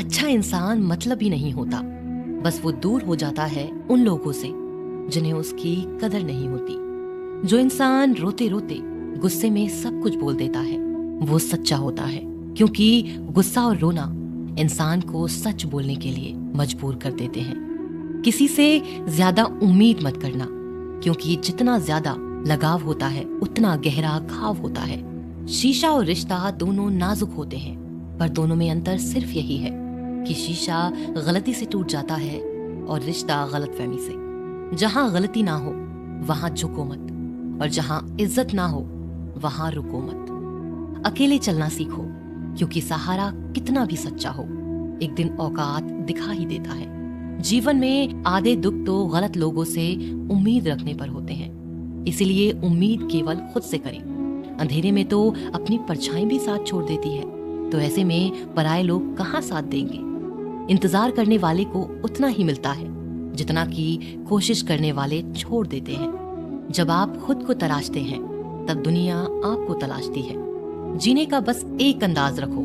अच्छा इंसान मतलब ही नहीं होता, बस वो दूर हो जाता है उन लोगों से जिन्हें उसकी कदर नहीं होती। जो इंसान रोते रोते गुस्से में सब कुछ बोल देता है वो सच्चा होता है, क्योंकि गुस्सा और रोना इंसान को सच बोलने के लिए मजबूर कर देते हैं। किसी से ज्यादा उम्मीद मत करना, क्योंकि जितना ज्यादा लगाव होता है उतना गहरा घाव होता है। शीशा और रिश्ता दोनों नाजुक होते हैं, पर दोनों में अंतर सिर्फ यही है कि शीशा गलती से टूट जाता है और रिश्ता गलतफहमी से। जहां गलती ना हो वहां झुको मत, और जहां इज्जत ना हो वहां रुको मत। अकेले चलना सीखो, क्योंकि सहारा कितना भी सच्चा हो एक दिन औकात दिखा ही देता है। जीवन में आधे दुख तो गलत लोगों से उम्मीद रखने पर होते हैं, इसीलिए उम्मीद केवल खुद से करें। अंधेरे में तो अपनी परछाई भी साथ छोड़ देती है, तो ऐसे में पराये लोग कहाँ साथ देंगे। इंतजार करने वाले को उतना ही मिलता है जितना कि कोशिश करने वाले छोड़ देते हैं। जब आप खुद को तलाशते हैं तब दुनिया आपको तलाशती है। जीने का बस एक अंदाज रखो,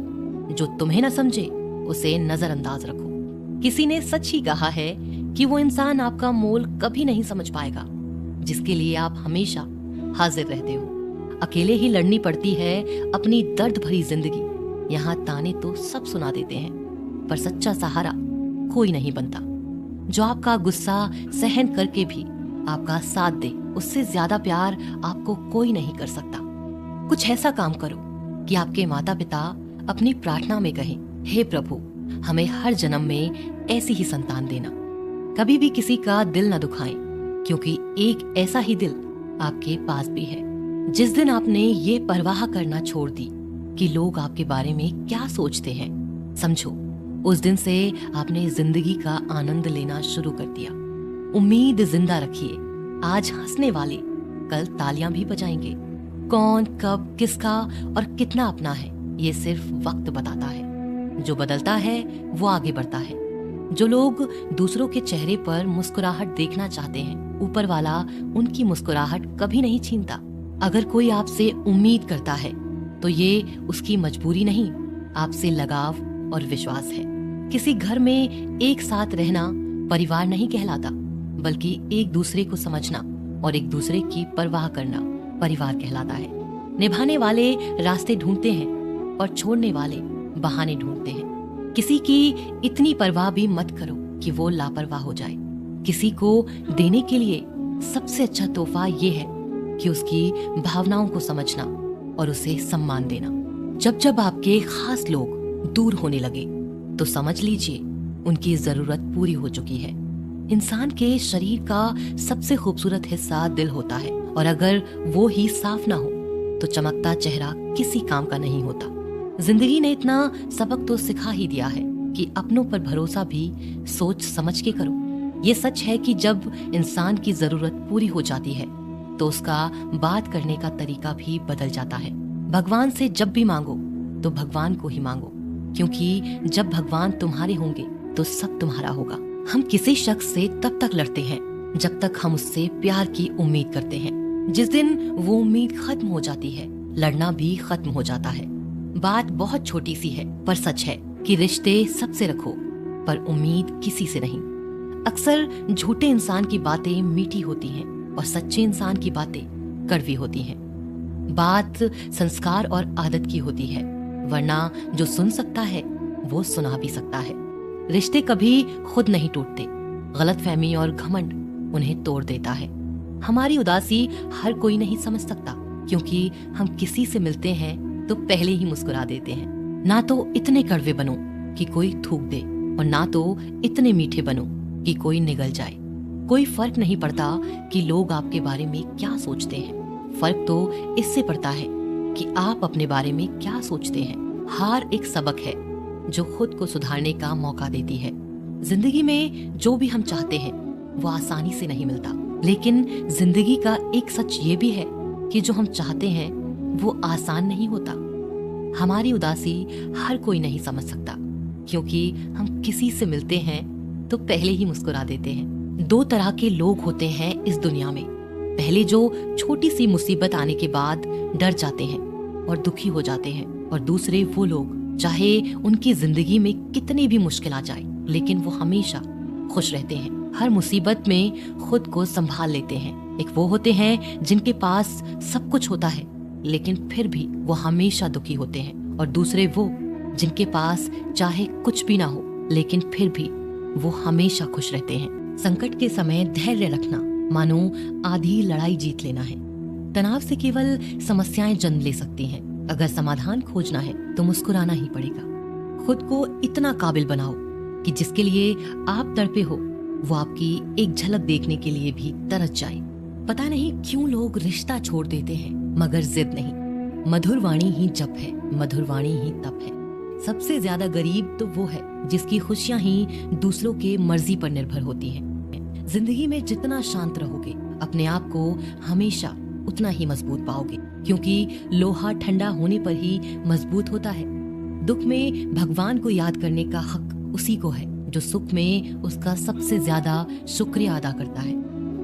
जो तुम्हें न समझे उसे नजरअंदाज रखो। किसी ने सच ही कहा है कि वो इंसान आपका मोल कभी नहीं समझ पाएगा जिसके लिए आप हमेशा हाजिर रहते हो। अकेले ही लड़नी पड़ती है अपनी दर्द भरी जिंदगी। यहाँ ताने तो सब सुना देते हैं, पर सच्चा सहारा कोई नहीं बनता। जो आपका गुस्सा सहन करके भी आपका साथ दे, उससे ज्यादा प्यार आपको कोई नहीं कर सकता। कुछ ऐसा काम करो कि आपके माता पिता अपनी प्रार्थना में कहें, हे प्रभु हमें हर जन्म में ऐसी ही संतान देना। कभी भी किसी का दिल न दुखाएं, क्योंकि एक ऐसा ही दिल आपके पास भी है। जिस दिन आपने ये परवाह करना छोड़ दी कि लोग आपके बारे में क्या सोचते हैं, समझो उस दिन से आपने जिंदगी का आनंद लेना शुरू कर दिया। उम्मीद जिंदा रखिए, आज हंसने वाले कल तालियां भी बजाएंगे। कौन कब किसका और कितना अपना है ये सिर्फ वक्त बताता है। जो बदलता है वो आगे बढ़ता है। जो लोग दूसरों के चेहरे पर मुस्कुराहट देखना चाहते हैं, ऊपर वाला उनकी मुस्कुराहट कभी नहीं छीनता। अगर कोई आपसे उम्मीद करता है तो ये उसकी मजबूरी नहीं, आपसे लगाव और विश्वास है। किसी घर में एक साथ रहना परिवार नहीं कहलाता, बल्कि एक दूसरे को समझना और एक दूसरे की परवाह करना परिवार कहलाता है। निभाने वाले रास्ते ढूंढते हैं और छोड़ने वाले बहाने ढूंढते हैं। किसी की इतनी परवाह भी मत करो कि वो लापरवाह हो जाए। किसी को देने के लिए सबसे अच्छा तोहफा ये है कि उसकी भावनाओं को समझना और उसे सम्मान देना। जब जब आपके खास लोग दूर होने लगे तो समझ लीजिए उनकी जरूरत पूरी हो चुकी है। इंसान के शरीर का सबसे खूबसूरत हिस्सा दिल होता है, और अगर वो ही साफ ना हो तो चमकता चेहरा किसी काम का नहीं होता। जिंदगी ने इतना सबक तो सिखा ही दिया है कि अपनों पर भरोसा भी सोच समझ के करो। ये सच है कि जब इंसान की जरूरत पूरी हो जाती है तो उसका बात करने का तरीका भी बदल जाता है। भगवान से जब भी मांगो तो भगवान को ही मांगो, क्योंकि जब भगवान तुम्हारे होंगे तो सब तुम्हारा होगा। हम किसी शख्स से तब तक लड़ते हैं जब तक हम उससे प्यार की उम्मीद करते हैं। जिस दिन वो उम्मीद खत्म हो जाती है, लड़ना भी खत्म हो जाता है। बात बहुत छोटी सी है, पर सच है कि रिश्ते सबसे रखो, पर उम्मीद किसी से नहीं। अक्सर झूठे इंसान की बातें मीठी होती हैं और सच्चे इंसान की बातें कड़वी होती हैं। बात संस्कार और आदत की होती है, वरना जो सुन सकता है वो सुना भी सकता है। रिश्ते कभी खुद नहीं टूटते, गलतफहमी और घमंड उन्हें तोड़ देता है। हमारी उदासी हर कोई नहीं समझ सकता, क्योंकि हम किसी से मिलते हैं तो पहले ही मुस्कुरा देते हैं। ना तो इतने कड़वे बनो कि कोई थूक दे, और ना तो इतने मीठे बनो कि कोई निगल जाए। कोई फर्क नहीं पड़ता कि लोग आपके बारे में क्या सोचते हैं, फर्क तो इससे पड़ता है कि आप अपने बारे में क्या सोचते हैं। हार एक सबक है जो खुद को सुधारने का मौका देती है। जिंदगी में जो भी हम चाहते हैं वो आसानी से नहीं मिलता, लेकिन जिंदगी का एक सच ये भी है कि जो हम चाहते हैं वो आसान नहीं होता। हमारी उदासी हर कोई नहीं समझ सकता, क्योंकि हम किसी से मिलते हैं तो पहले ही मुस्कुरा देते हैं। दो तरह के लोग होते हैं इस दुनिया में। पहले जो छोटी सी मुसीबत आने के बाद डर जाते हैं और दुखी हो जाते हैं, और दूसरे वो लोग चाहे उनकी जिंदगी में कितनी भी मुश्किल आ जाए, लेकिन वो हमेशा खुश रहते हैं। हर मुसीबत में खुद को संभाल लेते हैं। एक वो होते हैं जिनके पास सब कुछ होता है, लेकिन फिर भी वो हमेशा दुखी होते हैं। और दूसरे वो जिनके पास चाहे कुछ भी ना हो, लेकिन फिर भी वो हमेशा खुश रहते हैं। संकट के समय धैर्य रखना मानो आधी लड़ाई जीत लेना है। तनाव से केवल समस्याएं जन्म ले सकती हैं। अगर समाधान खोजना है तो मुस्कुराना ही पड़ेगा। खुद को इतना काबिल बनाओ कि जिसके लिए आप तड़पे हो वो आपकी एक झलक देखने के लिए भी तरस जाए। पता नहीं क्यों लोग रिश्ता छोड़ देते हैं, मगर जिद नहीं। मधुर वाणी ही जप है, मधुर वाणी ही तप है। सबसे ज्यादा गरीब तो वो है जिसकी खुशियां ही दूसरों के मर्जी पर निर्भर होती हैं। जिंदगी में जितना शांत रहोगे, अपने आप को हमेशा उतना ही मजबूत पाओगे, क्योंकि लोहा ठंडा होने पर ही मजबूत होता है। दुख में भगवान को याद करने का हक उसी को है जो सुख में उसका सबसे ज्यादा शुक्रिया अदा करता है।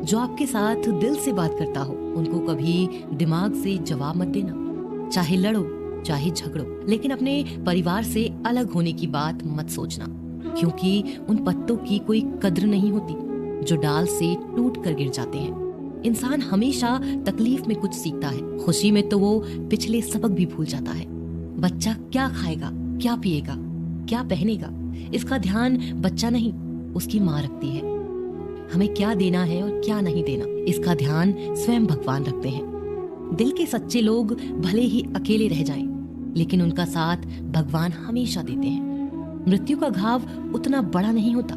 जो आपके साथ दिल से बात करता हो उनको कभी दिमाग से जवाब मत देना। चाहे लड़ो चाहे झगड़ो, लेकिन अपने परिवार से अलग होने की बात मत सोचना, क्योंकि उन पत्तों की कोई कद्र नहीं होती जो डाल से टूट कर गिर जाते हैं। इंसान हमेशा तकलीफ में कुछ सीखता है, खुशी में तो वो पिछले सबक भी भूल जाता है। बच्चा क्या खाएगा, क्या पिएगा, क्या पहनेगा, इसका ध्यान बच्चा नहीं उसकी माँ रखती है। हमें क्या देना है और क्या नहीं देना, इसका ध्यान स्वयं भगवान रखते हैं। दिल के सच्चे लोग भले ही अकेले रह जाएं, लेकिन उनका साथ भगवान हमेशा देते हैं। मृत्यु का घाव उतना बड़ा नहीं होता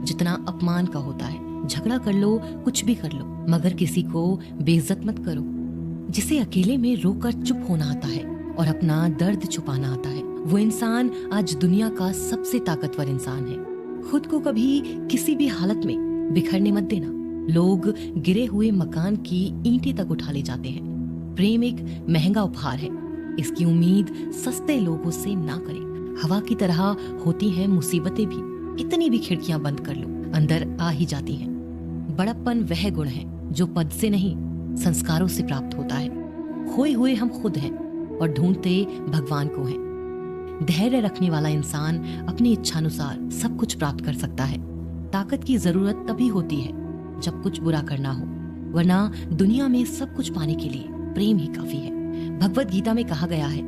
जितना अपमान का होता है। झगड़ा कर लो, कुछ भी कर लो, मगर किसी को बेइज्जत मत करो। जिसे अकेले में रोकर चुप होना आता है और अपना दर्द छुपाना आता है, वो इंसान आज दुनिया का सबसे ताकतवर इंसान है। खुद को कभी किसी भी हालत में बिखरने मत देना। लोग गिरे हुए मकान की ईंटें तक उठा ले जाते हैं। प्रेम एक महंगा उपहार है, इसकी उम्मीद सस्ते लोगों से ना करें। हवा की तरह होती हैं मुसीबतें भी, कितनी भी खिड़कियां बंद कर लो अंदर आ ही जाती हैं। बड़प्पन वह गुण है जो पद से नहीं संस्कारों से प्राप्त होता है। खोए हुए हम खुद हैं और ढूंढते भगवान को हैं। धैर्य रखने वाला इंसान अपनी इच्छानुसार सब कुछ प्राप्त कर सकता है। ताकत की जरूरत तभी होती है जब कुछ बुरा करना हो, वरना दुनिया में सब कुछ पाने के लिए प्रेम ही काफी है। भगवत गीता में कहा गया है,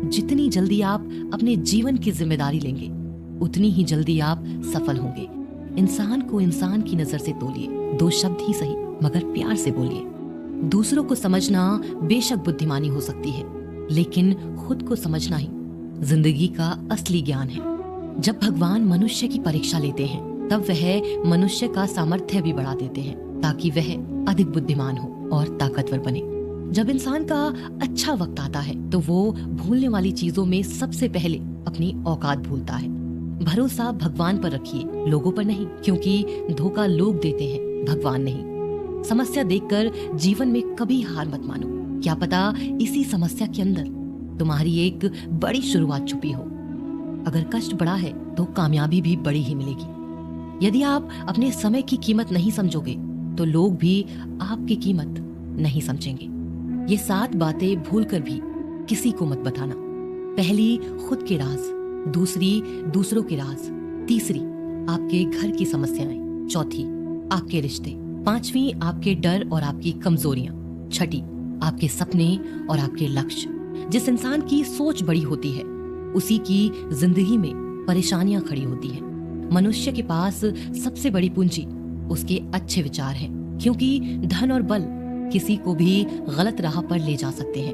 जितनी जल्दी आप अपने जीवन की जिम्मेदारी लेंगे उतनी ही जल्दी आप सफल होंगे। इंसान को इंसान की नजर से तोलिए, 2 शब्द ही सही मगर प्यार से बोलिए। दूसरों को समझना बेशक बुद्धिमानी हो सकती है, लेकिन खुद को समझना ही जिंदगी का असली ज्ञान है। जब भगवान मनुष्य की परीक्षा लेते हैं तब वह मनुष्य का सामर्थ्य भी बढ़ा देते हैं, ताकि वह अधिक बुद्धिमान हो और ताकतवर बने। जब इंसान का अच्छा वक्त आता है तो वो भूलने वाली चीजों में सबसे पहले अपनी औकात भूलता है। भरोसा भगवान पर रखिए, लोगों पर नहीं, क्योंकि धोखा लोग देते हैं, भगवान नहीं। समस्या देखकर जीवन में कभी हार मत मानो। क्या पता इसी समस्या के अंदर तुम्हारी एक बड़ी शुरुआत छुपी हो। अगर कष्ट बड़ा है तो कामयाबी भी बड़ी ही मिलेगी। यदि आप अपने समय की कीमत नहीं समझोगे तो लोग भी आपकी कीमत नहीं समझेंगे। ये 7 बातें भूलकर भी किसी को मत बताना। पहली, खुद के राज। दूसरी, दूसरों के राज। तीसरी, आपके घर की समस्याएं। चौथी, आपके रिश्ते। 5वीं, आपके डर और आपकी कमजोरियां। 6ठी, आपके सपने और आपके लक्ष्य। जिस इंसान की सोच बड़ी होती है उसी की जिंदगी में परेशानियां खड़ी होती हैं। मनुष्य के पास सबसे बड़ी पूंजी उसके अच्छे विचार हैं, क्योंकि धन और बल किसी को भी गलत राह पर ले जा सकते हैं,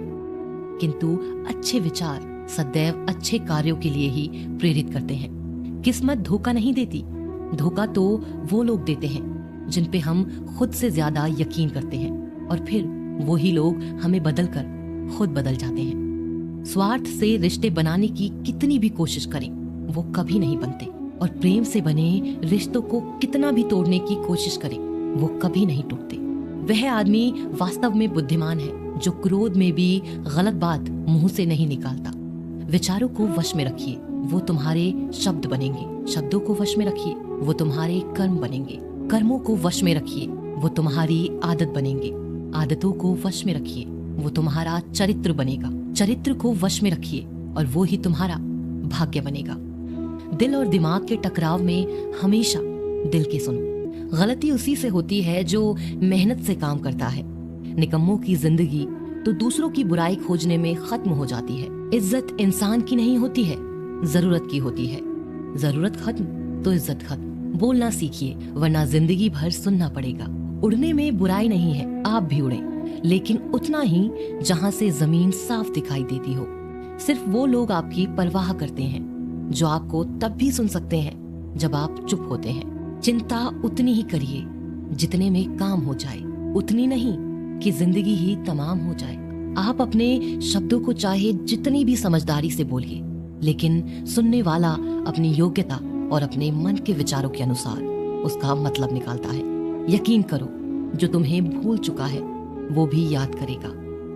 किंतु अच्छे विचार सदैव अच्छे कार्यों के लिए ही प्रेरित करते हैं। किस्मत धोखा नहीं देती, धोखा तो वो लोग देते हैं जिन पे हम खुद से ज्यादा यकीन करते हैं, और फिर वही लोग हमें बदलकर खुद बदल जाते हैं। स्वार्थ से रिश्ते बनाने की कितनी भी कोशिश करें वो कभी नहीं बनते, और प्रेम से बने रिश्तों को कितना भी तोड़ने की कोशिश करें वो कभी नहीं टूटते। वह आदमी वास्तव में बुद्धिमान है जो क्रोध में भी गलत बात मुंह से नहीं निकालता। विचारों को वश में रखिए, वो तुम्हारे शब्द बनेंगे। शब्दों को वश में रखिए, वो तुम्हारे कर्म बनेंगे। कर्मों को वश में रखिए, वो तुम्हारी आदत बनेंगे। आदतों को वश में रखिए, वो तुम्हारा चरित्र बनेगा। चरित्र को वश में रखिए और वो ही तुम्हारा भाग्य बनेगा। दिल और दिमाग के टकराव में हमेशा दिल की सुनो। गलती उसी से होती है जो मेहनत से काम करता है। निकम्मों की जिंदगी तो दूसरों की बुराई खोजने में खत्म हो जाती है। इज्जत इंसान की नहीं होती है, जरूरत की होती है। जरूरत खत्म तो इज्जत खत्म। बोलना सीखिए, वरना जिंदगी भर सुनना पड़ेगा। उड़ने में बुराई नहीं है, आप भी उड़े, लेकिन उतना ही जहां से जमीन साफ दिखाई देती हो। सिर्फ वो लोग आपकी परवाह करते हैं जो आपको तब भी सुन सकते हैं जब आप चुप होते हैं। चिंता उतनी ही करिए जितने में काम हो जाए, उतनी नहीं कि जिंदगी ही तमाम हो जाए। आप अपने शब्दों को चाहे जितनी भी समझदारी से बोलिए, लेकिन सुनने वाला अपनी योग्यता और अपने मन के विचारों के अनुसार उसका मतलब निकालता है। यकीन करो, जो तुम्हें भूल चुका है वो भी याद करेगा,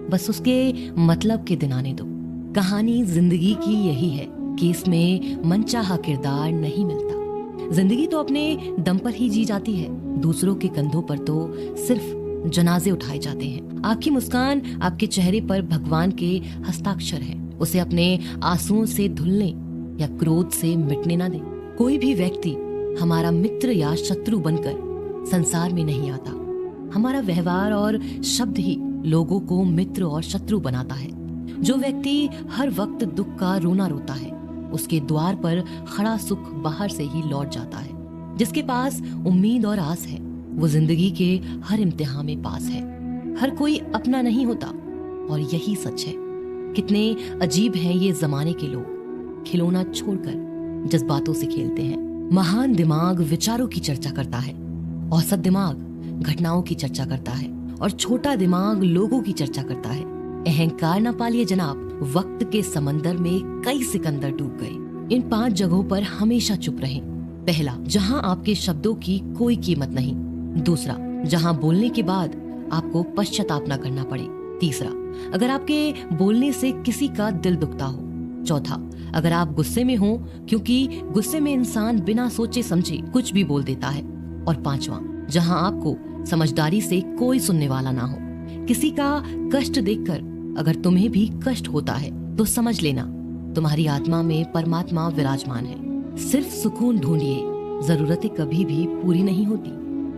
बस उसके मतलब के दिन आने दो। कहानी जिंदगी की यही है कि इसमें मनचाहा किरदार नहीं मिलता। जिंदगी तो अपने दम पर ही जी जाती है, दूसरों के कंधों पर तो सिर्फ जनाजे उठाए जाते हैं। आपकी मुस्कान आपके चेहरे पर भगवान के हस्ताक्षर है, उसे अपने आंसुओं से धुलने या क्रोध से मिटने ना दें। कोई भी व्यक्ति हमारा मित्र या शत्रु बनकर संसार में नहीं आता। हमारा व्यवहार और शब्द ही लोगों को मित्र और शत्रु बनाता है। जो व्यक्ति हर वक्त दुख का रोना रोता है, उसके द्वार पर खड़ा सुख बाहर से ही लौट जाता है। जिसके पास उम्मीद और आस है, वो जिंदगी के हर इम्तिहान में पास है। हर कोई अपना नहीं होता, और यही सच है। कितने अजीब हैं ये जमाने के लोग, खिलौना छोड़कर जज्बातों से खेलते हैं। महान दिमाग विचारों की चर्चा करता है, औसत दिमाग घटनाओं की चर्चा करता है, और छोटा दिमाग लोगों की चर्चा करता है। अहंकार न पालिए जनाब, वक्त के समंदर में कई सिकंदर डूब गए। इन 5 जगहों पर हमेशा चुप रहें। पहला, जहां आपके शब्दों की कोई कीमत नहीं। दूसरा, जहां बोलने के बाद आपको पश्चाताप न करना पड़े। तीसरा, अगर आपके बोलने से किसी का दिल दुखता हो। चौथा, अगर आप गुस्से में हो, क्योंकि गुस्से में इंसान बिना सोचे समझे कुछ भी बोल देता है। और पांचवा, जहां आपको समझदारी से कोई सुनने वाला ना हो। किसी का कष्ट देखकर अगर तुम्हें भी कष्ट होता है तो समझ लेना तुम्हारी आत्मा में परमात्मा विराजमान है। सिर्फ सुकून ढूंढिए, जरूरतें कभी भी पूरी नहीं होती।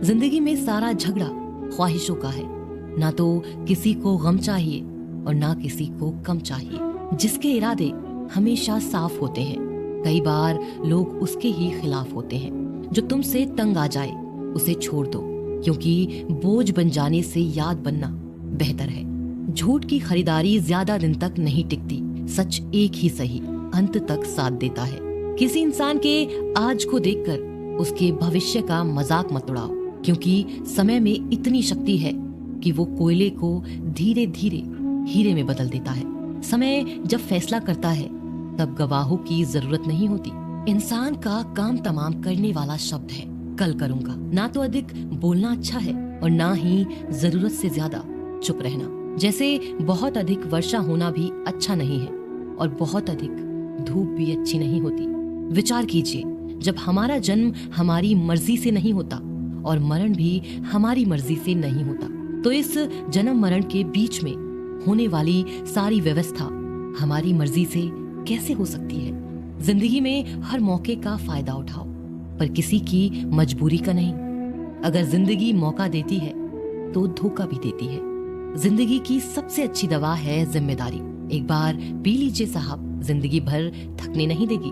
जिंदगी में सारा झगड़ा ख्वाहिशों का है। ना तो किसी को गम चाहिए और ना किसी को कम चाहिए। जिसके इरादे हमेशा साफ होते हैं, कई बार लोग उसके ही खिलाफ होते हैं। जो तुमसे तंग आ जाए उसे छोड़ दो, क्योंकि बोझ बन जाने से याद बनना बेहतर है। झूठ की खरीदारी ज्यादा दिन तक नहीं टिकती, सच एक ही सही अंत तक साथ देता है। किसी इंसान के आज को देखकर उसके भविष्य का मजाक मत उड़ाओ, क्योंकि समय में इतनी शक्ति है कि वो कोयले को धीरे धीरे हीरे में बदल देता है। समय जब फैसला करता है तब गवाहों की जरूरत नहीं होती। इंसान का काम तमाम करने वाला शब्द है कल करूंगा। ना तो अधिक बोलना अच्छा है और ना ही जरूरत से ज्यादा चुप रहना। जैसे बहुत अधिक वर्षा होना भी अच्छा नहीं है और बहुत अधिक धूप भी अच्छी नहीं होती। विचार कीजिए, जब हमारा जन्म हमारी मर्जी से नहीं होता और मरण भी हमारी मर्जी से नहीं होता, तो इस जन्म मरण के बीच में होने वाली सारी व्यवस्था हमारी मर्जी से कैसे हो सकती है। जिंदगी में हर मौके का फायदा उठाओ, पर किसी की मजबूरी का नहीं। अगर जिंदगी मौका देती है तो धोखा भी देती है। जिंदगी की सबसे अच्छी दवा है जिम्मेदारी। एक बार पी लीजिए साहब, जिंदगी भर थकने नहीं देगी।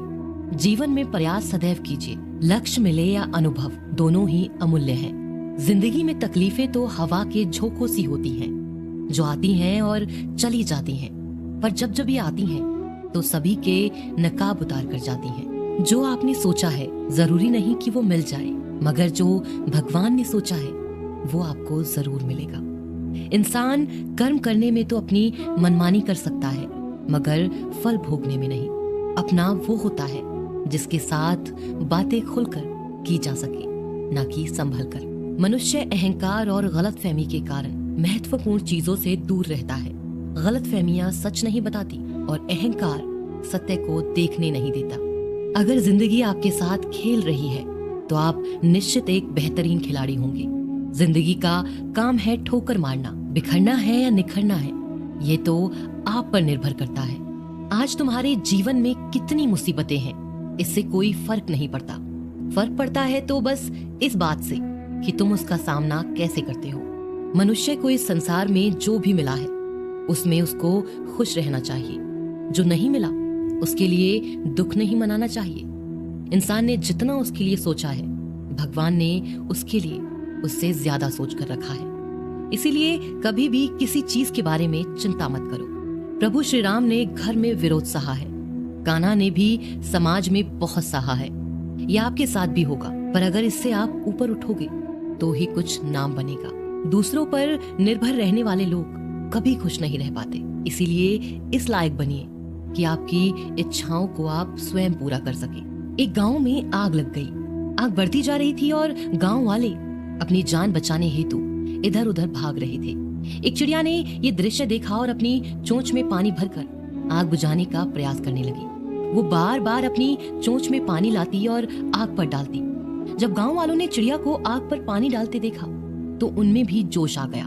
जीवन में प्रयास सदैव कीजिए, लक्ष्य मिले या अनुभव दोनों ही अमूल्य हैं। जिंदगी में तकलीफें तो हवा के झोंकों सी होती हैं, जो आती हैं और चली जाती हैं, पर जब जब ये आती हैं तो सभी के नकाब उतार कर जाती हैं। जो आपने सोचा है जरूरी नहीं कि वो मिल जाए, मगर जो भगवान ने सोचा है वो आपको जरूर मिलेगा। इंसान कर्म करने में तो अपनी मनमानी कर सकता है, मगर फल भोगने में नहीं। अपना वो होता है जिसके साथ बातें खुलकर की जा सके, ना कि संभल कर। मनुष्य अहंकार और गलतफहमी के कारण महत्वपूर्ण चीजों से दूर रहता है। गलतफहमियां सच नहीं बताती और अहंकार सत्य को देखने नहीं देता। अगर जिंदगी आपके साथ खेल रही है तो आप निश्चित एक बेहतरीन खिलाड़ी होंगे। जिंदगी का काम है ठोकर मारना, बिखरना है या निखरना है, ये तो आप पर निर्भर करता है। आज तुम्हारे जीवन में कितनी मुसीबतें हैं, इससे कोई फर्क नहीं पड़ता। फर्क पड़ता है तो बस इस बात से कि तुम उसका सामना कैसे करते हो। मनुष्य को इस संसार में जो भी मिला है उसमें उसको खुश रहना चाहिए, जो नहीं मिला उसके लिए दुख नहीं मनाना चाहिए। इंसान ने जितना उसके लिए सोचा है, भगवान ने उसके लिए उससे ज्यादा सोच कर रखा है। इसीलिए कभी भी किसी चीज के बारे में चिंता मत करो। प्रभु श्री राम ने घर में विरोध सहा है, कान्हा ने भी समाज में बहुत सहा है। यह आपके साथ भी होगा, पर अगर इससे आप ऊपर उठोगे तो ही कुछ नाम बनेगा। दूसरों पर निर्भर रहने वाले लोग कभी खुश नहीं रह पाते। इसीलिए इस लायक बनिए कि आपकी इच्छाओं को आप स्वयं पूरा कर सके। एक गांव में आग लग गई। आग बढ़ती जा रही थी और गांव वाले अपनी जान बचाने हेतु इधर उधर भाग रहे थे। एक चिड़िया ने ये दृश्य देखा और अपनी चोंच में पानी भरकर आग बुझाने का प्रयास करने लगी। वो बार बार अपनी चोंच में पानी लाती और आग पर डालती। जब गांव वालों ने चिड़िया को आग पर पानी डालते देखा तो उनमें भी जोश आ गया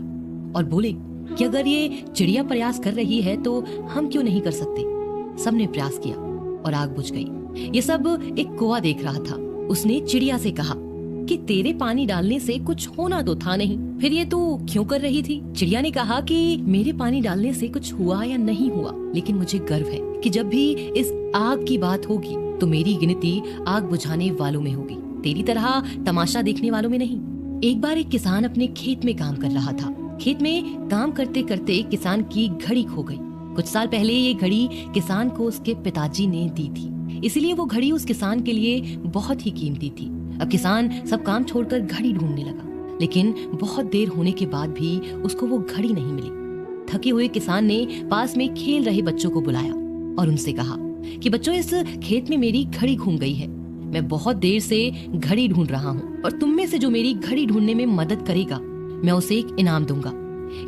और बोले कि अगर ये चिड़िया प्रयास कर रही है तो हम क्यों नहीं कर सकते। सबने प्रयास किया और आग बुझ गई। ये सब एक कौवा देख रहा था। उसने चिड़िया से कहा कि तेरे पानी डालने से कुछ होना तो था नहीं, फिर ये तू क्यों कर रही थी। चिड़िया ने कहा कि मेरे पानी डालने से कुछ हुआ या नहीं हुआ, लेकिन मुझे गर्व है कि जब भी इस आग की बात होगी तो मेरी गिनती आग बुझाने वालों में होगी, तेरी तरह तमाशा देखने वालों में नहीं। एक बार एक किसान अपने खेत में काम कर रहा था। खेत में काम करते करते किसान की घड़ी खो गई। कुछ साल पहले ये घड़ी किसान को उसके पिताजी ने दी थी, इसलिए वो घड़ी उस किसान के लिए बहुत ही कीमती थी। अब किसान सब काम छोड़कर घड़ी ढूंढने लगा, लेकिन बहुत देर होने के बाद भी उसको वो घड़ी नहीं मिली। थके हुए किसान ने पास में खेल रहे बच्चों को बुलाया और उनसे कहा कि बच्चों, इस खेत में मेरी घड़ी घूम गई है। मैं बहुत देर से घड़ी ढूंढ रहा हूँ और तुम में से जो मेरी घड़ी ढूंढने में मदद करेगा मैं उसे एक इनाम दूंगा।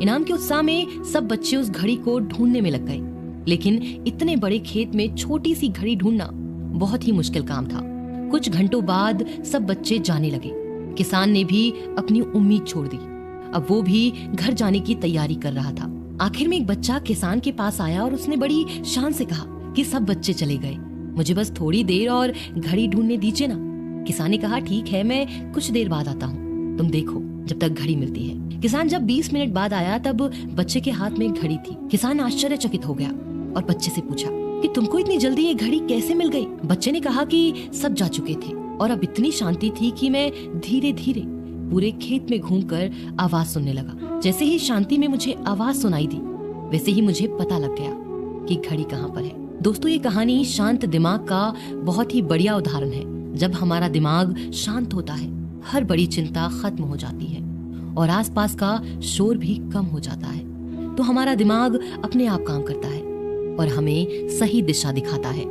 इनाम के उत्साह में सब बच्चे उस घड़ी को ढूंढने में लग गए, लेकिन इतने बड़े खेत में छोटी सी घड़ी ढूंढना बहुत ही मुश्किल काम था। कुछ घंटों बाद सब बच्चे जाने लगे। किसान ने भी अपनी उम्मीद छोड़ दी। अब वो भी घर जाने की तैयारी कर रहा था। आखिर में एक बच्चा किसान के पास आया और उसने बड़ी शान से कहा कि सब बच्चे चले गए, मुझे बस थोड़ी देर और घड़ी ढूंढने दीजिए ना। किसान ने कहा ठीक है, मैं कुछ देर बाद आता हूँ, तुम देखो जब तक घड़ी मिलती है। किसान जब 20 मिनट बाद आया तब बच्चे के हाथ में घड़ी थी। किसान आश्चर्यचकित हो गया और बच्चे से पूछा कि तुमको इतनी जल्दी ये घड़ी कैसे मिल गई। बच्चे ने कहा कि सब जा चुके थे और अब इतनी शांति थी कि मैं धीरे धीरे पूरे खेत में घूमकर आवाज सुनने लगा। जैसे ही शांति में मुझे आवाज सुनाई दी वैसे ही मुझे पता लग गया कि घड़ी कहाँ पर है। दोस्तों, ये कहानी शांत दिमाग का बहुत ही बढ़िया उदाहरण है। जब हमारा दिमाग शांत होता है, हर बड़ी चिंता खत्म हो जाती है और आसपास का शोर भी कम हो जाता है, तो हमारा दिमाग अपने आप काम करता है और हमें सही दिशा दिखाता है।